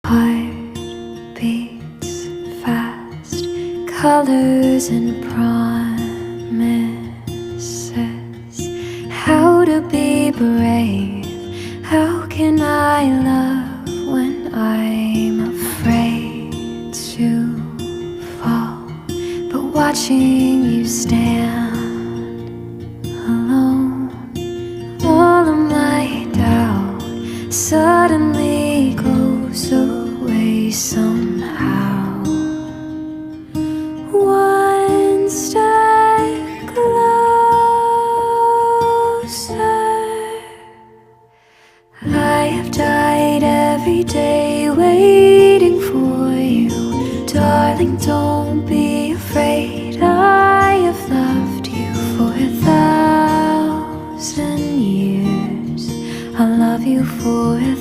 Heart beats fast, colors and promises. How to be brave, how can I love when I'm afraid to fall? But watching you stand alone, all of my doubt suddenly goes away somehow. One step closer. I have died every day waiting for you. Darling, don't be afraid. I have loved you for 1,000 years. I'll love you for 1,000